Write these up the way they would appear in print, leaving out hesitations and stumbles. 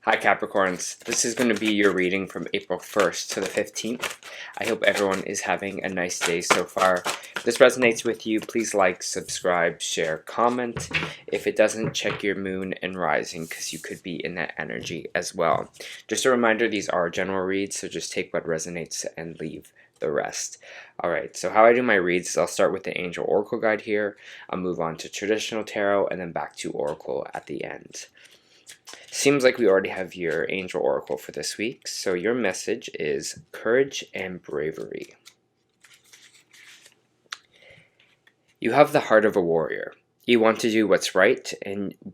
Hi Capricorns, this is going to be your reading from April 1st to the 15th. I hope everyone is having a nice day so far. If this resonates with you, please like, subscribe, share, comment. If it doesn't, check your moon and rising because you could be in that energy as well. Just a reminder, these are general reads, so just take what resonates and leave the rest. Alright, so how I do my reads is I'll start with the Angel Oracle Guide here, I'll move on to Traditional Tarot, and then back to Oracle at the end. Seems like we already have your Angel Oracle for this week, so your message is courage and bravery. You have the heart of a warrior. You want to do what's right,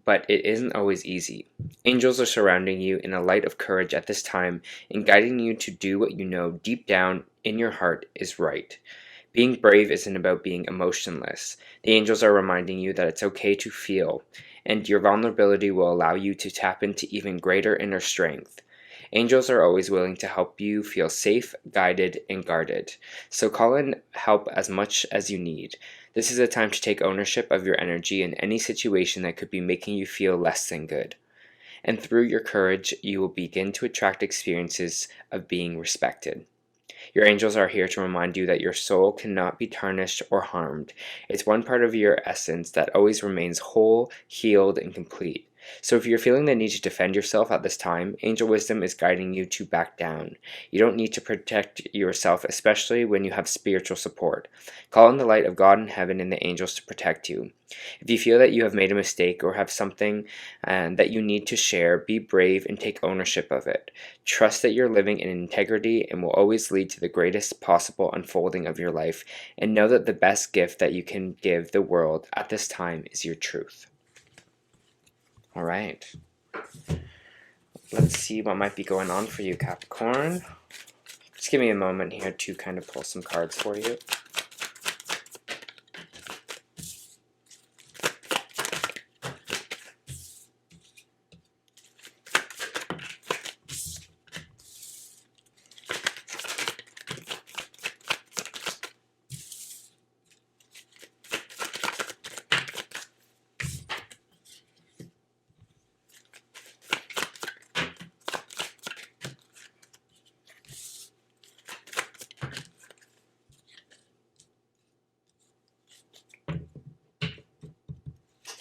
but it isn't always easy. Angels are surrounding you in a light of courage at this time and guiding you to do what you know deep down in your heart is right. Being brave isn't about being emotionless. The angels are reminding you that it's okay to feel, and your vulnerability will allow you to tap into even greater inner strength. Angels are always willing to help you feel safe, guided, and guarded. So call in help as much as you need. This is a time to take ownership of your energy in any situation that could be making you feel less than good. And through your courage, you will begin to attract experiences of being respected. Your angels are here to remind you that your soul cannot be tarnished or harmed. It's one part of your essence that always remains whole, healed, and complete. So if you're feeling the need to defend yourself at this time, angel wisdom is guiding you to back down. You don't need to protect yourself, especially when you have spiritual support. Call on the light of God in heaven and the angels to protect you. If you feel that you have made a mistake or have something that you need to share, be brave and take ownership of it. Trust that you're living in integrity and will always lead to the greatest possible unfolding of your life, and know that the best gift that you can give the world at this time is your truth. All right. Let's see what might be going on for you, Capricorn. Just give me a moment here to kind of pull some cards for you.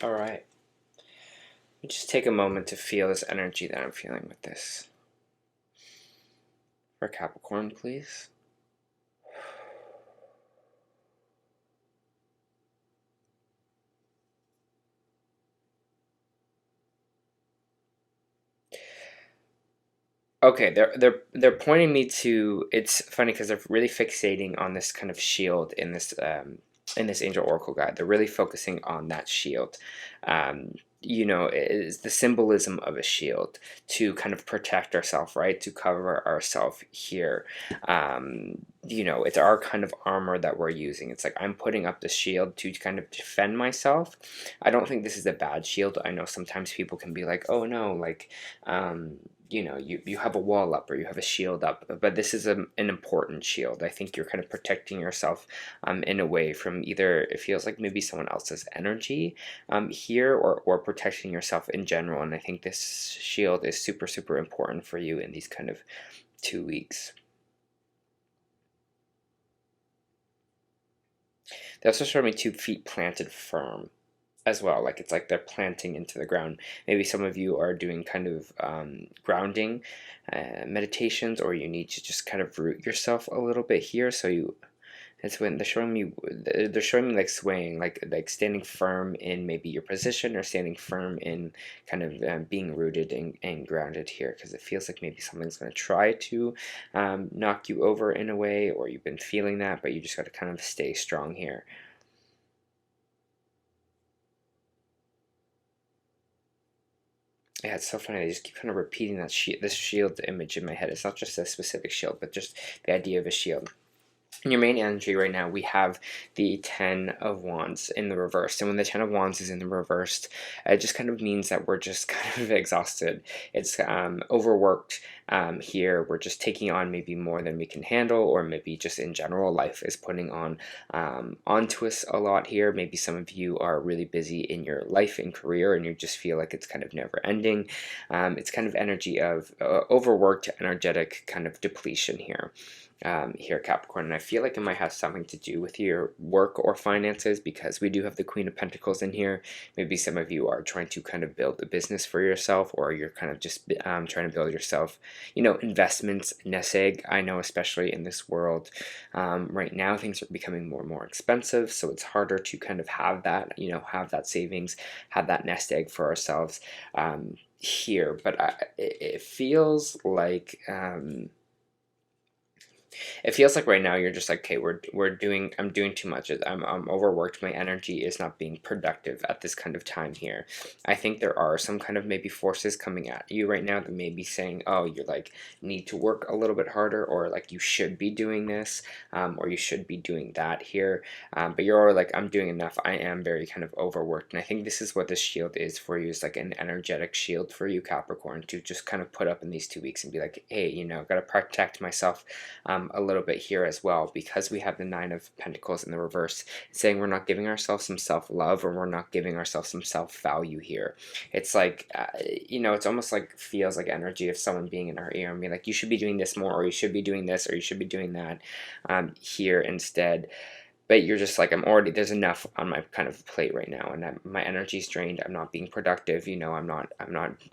All right. Just take a moment to feel this energy that I'm feeling with this. For Capricorn, please. Okay, they're pointing me to. It's funny because they're really fixating on this kind of shield in this Angel Oracle Guide. They're really focusing on that shield. It is the symbolism of a shield to kind of protect ourselves, right? To cover ourselves here. It's our kind of armor that we're using. It's like I'm putting up the shield to kind of defend myself. I don't think this is a bad shield. I know sometimes people can be like, oh no, like, you have a wall up or you have a shield up, but this is an important shield. I think you're kind of protecting yourself in a way from either it feels like maybe someone else's energy here or protecting yourself in general. And I think this shield is super, super important for you in these kind of 2 weeks. They also showed me 2 feet planted firm as well, like it's like they're planting into the ground. Maybe some of you are doing kind of grounding meditations, or you need to just kind of root yourself a little bit here. So it's when they're showing me like swaying, like standing firm in maybe your position, or standing firm in kind of being rooted and grounded here, because it feels like maybe something's going to try to knock you over in a way, or you've been feeling that, but you just got to kind of stay strong here. Yeah, it's so funny. I just keep kind of repeating this shield image in my head. It's not just a specific shield, but just the idea of a shield. In your main energy right now, we have the Ten of Wands in the reverse. And when the Ten of Wands is in the reversed, it just kind of means that we're just kind of exhausted. It's overworked here. We're just taking on maybe more than we can handle, or maybe just in general, life is putting on onto us a lot here. Maybe some of you are really busy in your life and career, and you just feel like it's kind of never ending. It's kind of energy of overworked, energetic kind of depletion here. Here, Capricorn, and I feel like it might have something to do with your work or finances, because we do have the Queen of Pentacles in here. Maybe some of you are trying to kind of build a business for yourself, or you're kind of just trying to build yourself, investments, nest egg. I know, especially in this world right now, things are becoming more and more expensive, so it's harder to kind of have that, have that savings, have that nest egg for ourselves here. But it feels like right now you're just like, okay, I'm doing too much. I'm overworked. My energy is not being productive at this kind of time here. I think there are some kind of maybe forces coming at you right now that may be saying, oh, you're like, need to work a little bit harder, or like you should be doing this, or you should be doing that here. But you're like, I'm doing enough. I am very kind of overworked. And I think this is what this shield is for you. It's like an energetic shield for you, Capricorn, to just kind of put up in these 2 weeks and be like, hey, gotta protect myself a little bit here as well, because we have the Nine of Pentacles in the reverse, saying we're not giving ourselves some self-love, or we're not giving ourselves some self-value here. It's like, it's almost like, feels like energy of someone being in our ear and being like, you should be doing this more, or you should be doing this, or you should be doing that here instead. But you're just like, there's enough on my kind of plate right now, and my energy's drained. I'm not being productive. I'm not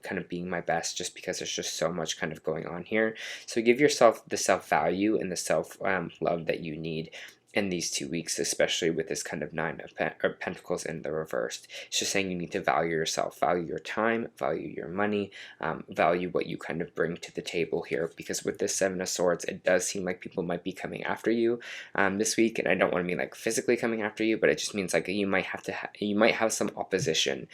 kind of being my best, just because there's just so much kind of going on here. So give yourself the self-value and the self-love that you need in these 2 weeks, especially with this kind of Nine of Pentacles in the reversed. It's just saying you need to value yourself, value your time, value your money, value what you kind of bring to the table here. Because with this Seven of Swords, it does seem like people might be coming after you this week, and I don't want to mean like physically coming after you, but it just means like you might have some opposition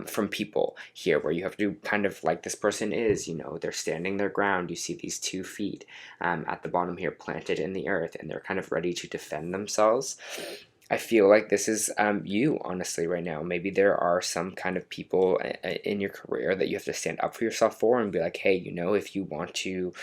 from people here, where you have to kind of, like, this person is, they're standing their ground. You see these 2 feet at the bottom here planted in the earth, and they're kind of ready to defend themselves. I feel like this is you, honestly, right now. Maybe there are some kind of people in your career that you have to stand up for yourself for, and be like, hey, if you want to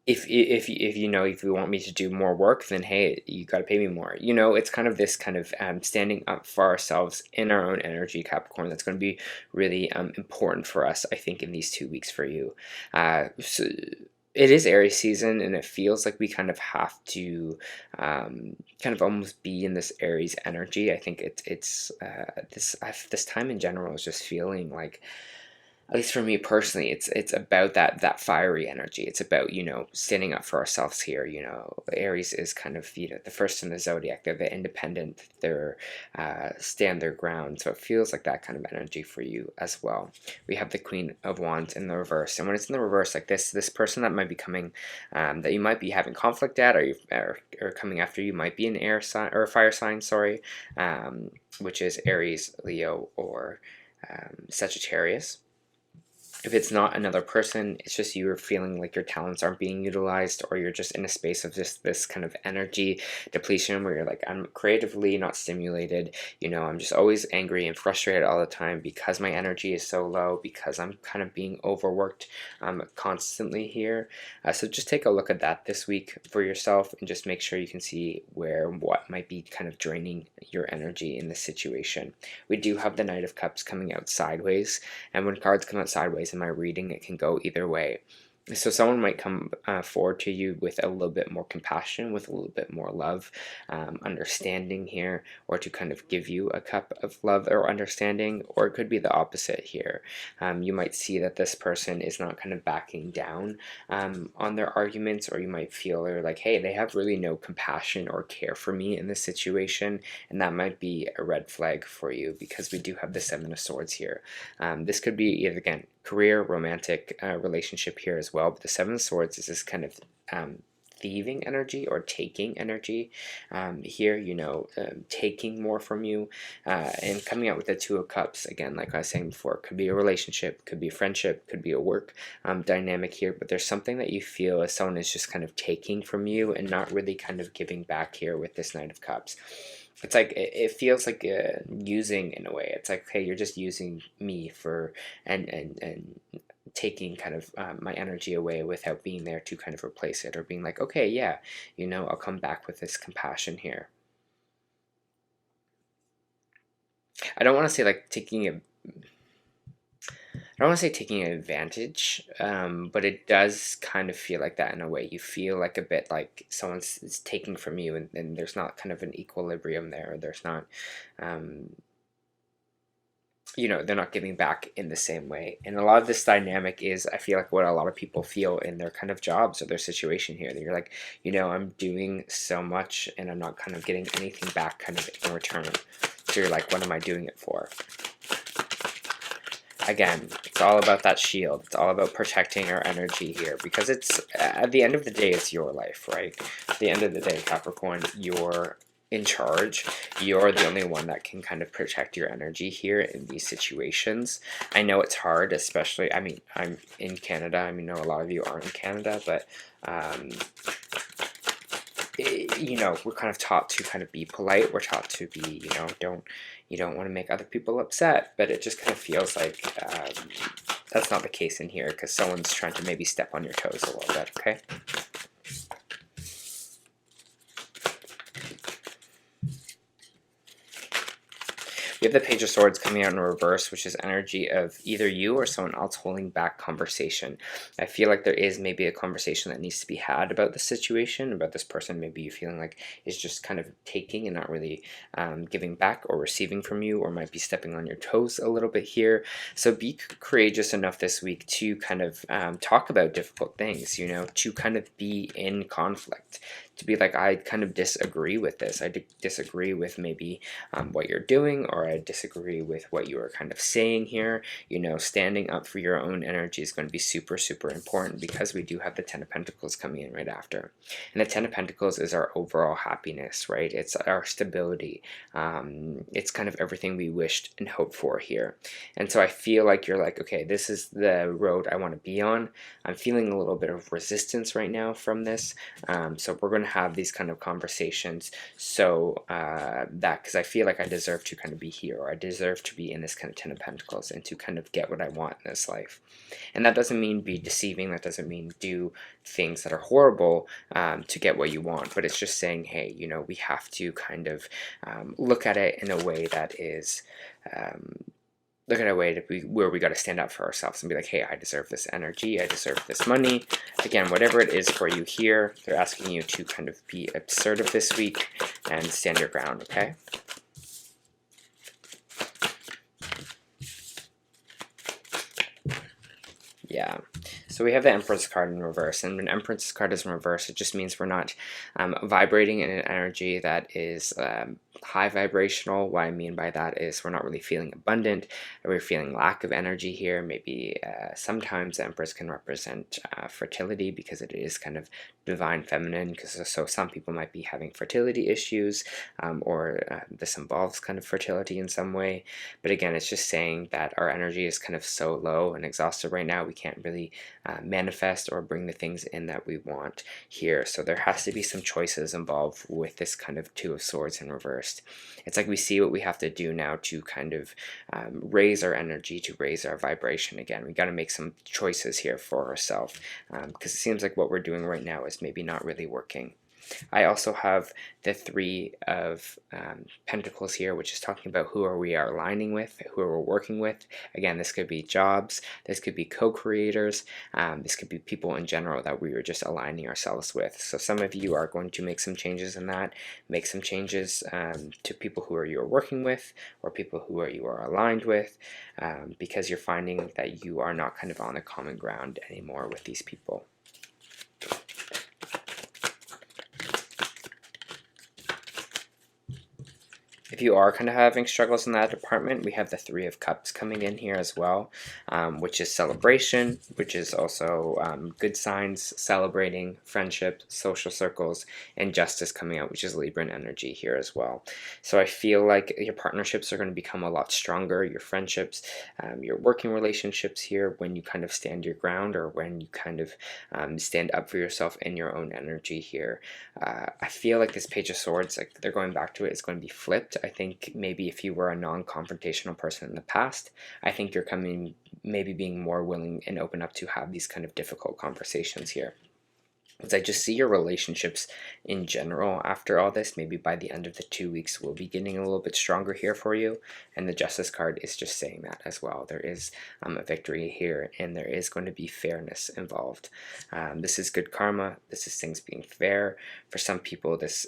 if you want me to do more work, then hey, you got to pay me more. It's kind of this kind of standing up for ourselves in our own energy, Capricorn, that's going to be really important for us, I think, in these 2 weeks for you. So it is Aries season, and it feels like we kind of have to kind of almost be in this Aries energy. I think it's this time in general is just feeling like, at least for me personally, it's about that fiery energy. It's about, standing up for ourselves here. Aries is kind of, the first in the zodiac. They're the independent. They're stand their ground. So it feels like that kind of energy for you as well. We have the Queen of Wands in the reverse, and when it's in the reverse, like this person that might be coming, that you might be having conflict at, or coming after you, might be an air sign or a fire sign. Sorry, which is Aries, Leo, or Sagittarius. If it's not another person, it's just you are feeling like your talents aren't being utilized, or you're just in a space of just this kind of energy depletion, where you're like, I'm creatively not stimulated. I'm just always angry and frustrated all the time, because my energy is so low, because I'm kind of being overworked constantly here. So just take a look at that this week for yourself, and just make sure you can see what might be kind of draining your energy in this situation. We do have the Knight of Cups coming out sideways, and when cards come out sideways in my reading, it can go either way. So someone might come forward to you with a little bit more compassion, with a little bit more love, understanding here, or to kind of give you a cup of love or understanding, or it could be the opposite here. You might see that this person is not kind of backing down on their arguments, or you might feel they're like, hey, they have really no compassion or care for me in this situation, and that might be a red flag for you, because we do have the Seven of Swords here. This could be either, again, career, romantic relationship here as well, but the Seven of Swords is this kind of thieving energy or taking energy here, taking more from you, and coming out with the Two of Cups, again, like I was saying before, could be a relationship, could be a friendship, could be a work dynamic here, but there's something that you feel as someone is just kind of taking from you and not really kind of giving back here with this Knight of Cups. It's like it feels like using in a way. It's like, hey, you're just using me for and taking kind of my energy away without being there to kind of replace it, or being like, okay, yeah, I'll come back with this compassion here. I don't want to say like I don't want to say taking advantage, but it does kind of feel like that in a way. You feel like a bit like someone's taking from you, and there's not kind of an equilibrium there. There's not, they're not giving back in the same way. And a lot of this dynamic is, I feel like, what a lot of people feel in their kind of jobs or their situation here. That you're like, I'm doing so much and I'm not kind of getting anything back kind of in return. So you're like, what am I doing it for? Again, it's all about that shield. It's all about protecting our energy here, because it's, at the end of the day, it's your life, right? At the end of the day, Capricorn, you're in charge. You're the only one that can kind of protect your energy here in these situations. I know it's hard, especially, I mean, I'm in Canada. I mean, I know a lot of you aren't in Canada, but we're kind of taught to kind of be polite. We're taught to be, you don't want to make other people upset, but it just kind of feels like that's not the case in here, because someone's trying to maybe step on your toes a little bit, okay? We have the Page of Swords coming out in reverse, which is energy of either you or someone else holding back conversation. I feel like there is maybe a conversation that needs to be had about the situation, about this person maybe you feeling like is just kind of taking and not really giving back or receiving from you, or might be stepping on your toes a little bit here. So be courageous enough this week to kind of talk about difficult things, to kind of be in conflict, to be like, I kind of disagree with this. I disagree with maybe what you're doing, or I disagree with what you are kind of saying here. Standing up for your own energy is going to be super, super important, because we do have the Ten of Pentacles coming in right after. And the Ten of Pentacles is our overall happiness, right? It's our stability. It's kind of everything we wished and hoped for here. And so I feel like you're like, okay, this is the road I want to be on. I'm feeling a little bit of resistance right now from this. So we're going to have these kind of conversations, so because I feel like I deserve to kind of be here, or I deserve to be in this kind of Ten of Pentacles, and to kind of get what I want in this life. And that doesn't mean be deceiving, that doesn't mean do things that are horrible to get what you want, but it's just saying, hey, we have to kind of look at it in a way that is look at a way where we got to stand up for ourselves and be like, hey, I deserve this energy, I deserve this money. Again, whatever it is for you here, they're asking you to kind of be assertive this week and stand your ground, okay? Yeah. So we have the Empress card in reverse, and when Empress card is in reverse, it just means we're not vibrating in an energy that is high vibrational. What I mean by that is we're not really feeling abundant, or we're feeling lack of energy here. Maybe sometimes the Empress can represent fertility, because it is kind of divine feminine, because so some people might be having fertility issues, or this involves kind of fertility in some way. But again, it's just saying that our energy is kind of so low and exhausted right now, we can't really manifest or bring the things in that we want here. So there has to be some choices involved with this kind of Two of Swords in reversed. It's like we see what we have to do now to kind of raise our energy, to raise our vibration again. We got to make some choices here for ourselves, because it seems like what we're doing right now is maybe not really working. I also have the Three of Pentacles here, which is talking about who are we are aligning with, who are we working with. Again, this could be jobs, this could be co-creators, this could be people in general that we are just aligning ourselves with. So some of you are going to make some changes in that, make some changes to people who you are working with, or people who you are aligned with, because you're finding that you are not kind of on a common ground anymore with these people. If you are kind of having struggles in that department, we have the Three of Cups coming in here as well, which is celebration, which is also good signs, celebrating, friendship, social circles, and justice coming out, which is Libran energy here as well. So I feel like your partnerships are going to become a lot stronger, your friendships, your working relationships here, when you kind of stand your ground, or when you kind of stand up for yourself in your own energy here. I feel like this Page of Swords, like they're going back to it, is going to be flipped. I think maybe if you were a non-confrontational person in the past, I think you're coming, maybe being more willing and open up to have these kind of difficult conversations here. As I just see your relationships in general after all this, maybe by the end of the 2 weeks, will be getting a little bit stronger here for you. And the Justice card is just saying that as well. There is a victory here, and there is going to be fairness involved. This is good karma. This is things being fair. For some people, this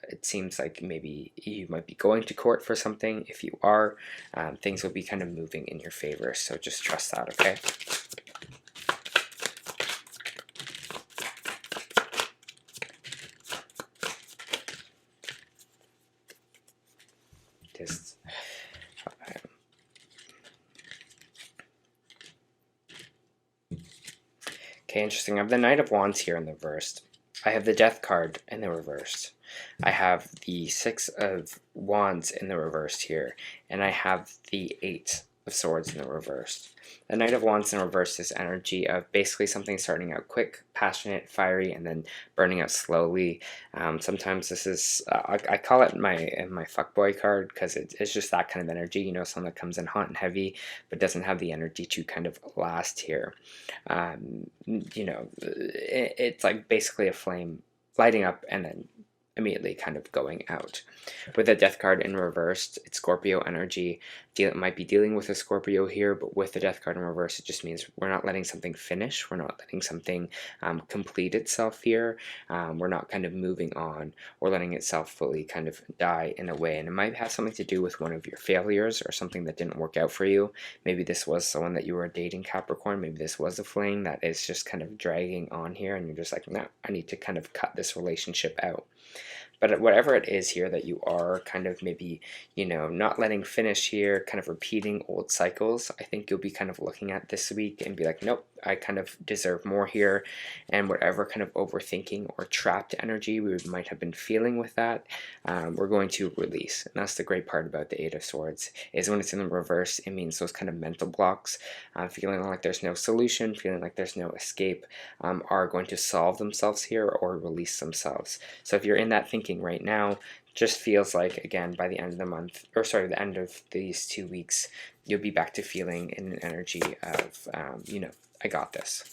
it seems like maybe you might be going to court for something. If you are, things will be kind of moving in your favor. So just trust that, okay? Just okay, interesting. I have the Knight of Wands here in the reversed. I have the Death card in the reversed. I have the Six of Wands in the reversed here, and I have the Eight of Swords in the reversed. The Knight of Wands in reverse is energy of basically something starting out quick, passionate, fiery, and then burning out slowly. Sometimes this is, I call it my fuckboy card, because it's just that kind of energy, you know, something that comes in hot and heavy, but doesn't have the energy to kind of last here. You know, it's like basically a flame lighting up and then immediately kind of going out. With the Death card in reversed, it's Scorpio energy. Might be dealing with a Scorpio here, but with the Death card in reverse, it just means we're not letting something finish. We're not letting something complete itself here. We're not kind of moving on or letting itself fully kind of die in a way. And it might have something to do with one of your failures or something that didn't work out for you. Maybe this was someone that you were dating, Capricorn. Maybe this was a fling that is just kind of dragging on here, and you're just like, no, I need to kind of cut this relationship out. But whatever it is here that you are kind of maybe, you know, not letting finish here, kind of repeating old cycles, I think you'll be kind of looking at this week and be like, nope, I kind of deserve more here. And whatever kind of overthinking or trapped energy we might have been feeling with that, we're going to release. And that's the great part about the Eight of Swords, is when it's in the reverse, it means those kind of mental blocks, feeling like there's no solution, feeling like there's no escape, are going to solve themselves here or release themselves. So if you're in that thinking right now, just feels like, again, by the end of the month, or sorry, the end of these 2 weeks, you'll be back to feeling in an energy of, you know, I got this.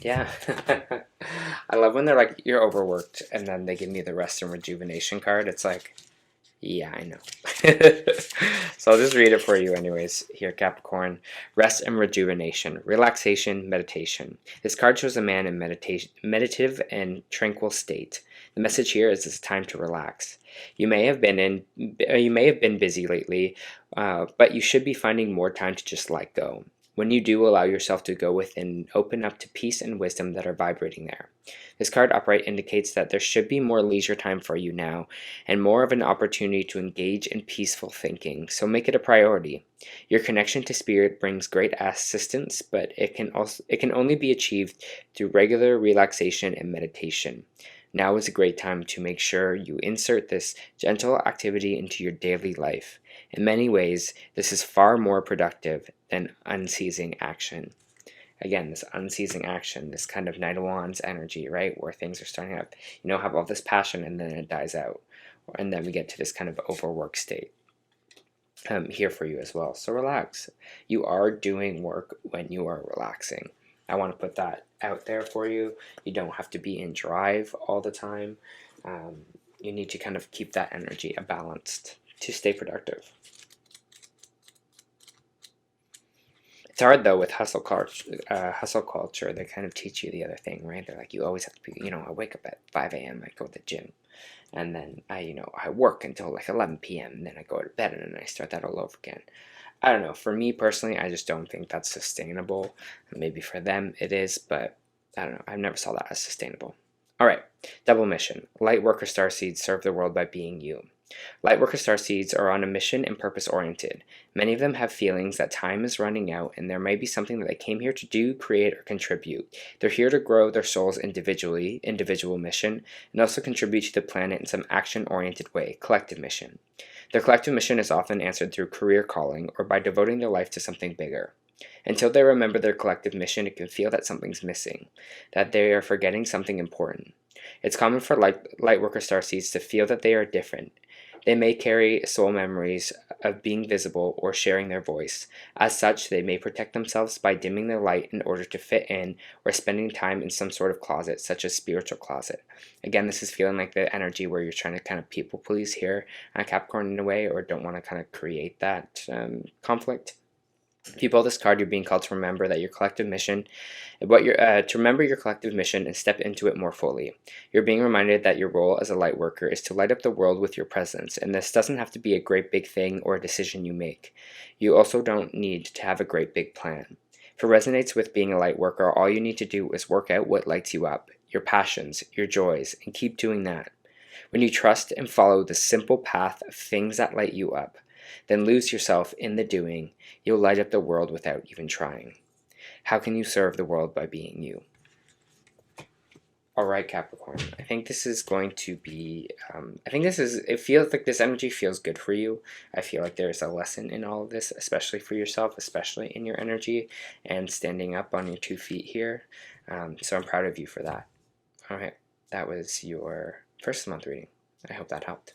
Yeah. I love when they're like, you're overworked, and then they give me the rest and rejuvenation card. It's like, yeah, I know. So I'll just read it for you anyways here, Capricorn. Rest and rejuvenation, relaxation, meditation. This card shows a man in meditative and tranquil state. The message here is it's time to relax. You may have been busy lately, but you should be finding more time to just let go. When you do allow yourself to go within, open up to peace and wisdom that are vibrating there. This card upright indicates that there should be more leisure time for you now, and more of an opportunity to engage in peaceful thinking, so make it a priority. Your connection to spirit brings great assistance, but it can only be achieved through regular relaxation and meditation. Now is a great time to make sure you insert this gentle activity into your daily life. In many ways, this is far more productive than unceasing action. Again, this unceasing action, this kind of Knight of Wands energy, right, where things are starting up, you know, have all this passion and then it dies out. And then we get to this kind of overwork state here for you as well. So relax. You are doing work when you are relaxing. I want to put that out there for you. You don't have to be in drive all the time. You need to kind of keep that energy balanced to stay productive. It's hard though with hustle culture. They kind of teach you the other thing, right? They're like, you always have to be, you know, I wake up at 5 a.m. I go to the gym, and then I work until like 11 p.m. and then I go to bed and then I start that all over again. I don't know. For me personally, I just don't think that's sustainable. Maybe for them it is, but I don't know. I've never saw that as sustainable. All right, double mission. Light worker starseeds serve the world by being you. Lightworker starseeds are on a mission and purpose oriented. Many of them have feelings that time is running out and there may be something that they came here to do, create, or contribute. They're here to grow their souls individually, individual mission, and also contribute to the planet in some action oriented way, collective mission. Their collective mission is often answered through career calling or by devoting their life to something bigger. Until they remember their collective mission, it can feel that something's missing, that they are forgetting something important. It's common for lightworker starseeds to feel that they are different. They may carry soul memories of being visible or sharing their voice. As such, they may protect themselves by dimming their light in order to fit in or spending time in some sort of closet, such as spiritual closet. Again, this is feeling like the energy where you're trying to kind of people please here, Capricorn, in a way, or don't want to kind of create that conflict. If you pull this card, you're being called to remember that your collective mission, to remember your collective mission and step into it more fully. You're being reminded that your role as a light worker is to light up the world with your presence, and this doesn't have to be a great big thing or a decision you make. You also don't need to have a great big plan. If it resonates with being a light worker, all you need to do is work out what lights you up, your passions, your joys, and keep doing that. When you trust and follow the simple path of things that light you up, then lose yourself in the doing, you'll light up the world without even trying. How can you serve the world by being you? All right, Capricorn. I think this is going to be, it feels like this energy feels good for you. I feel like there's a lesson in all of this, especially for yourself, especially in your energy and standing up on your 2 feet here. So I'm proud of you for that. All right, that was your first month reading. I hope that helped.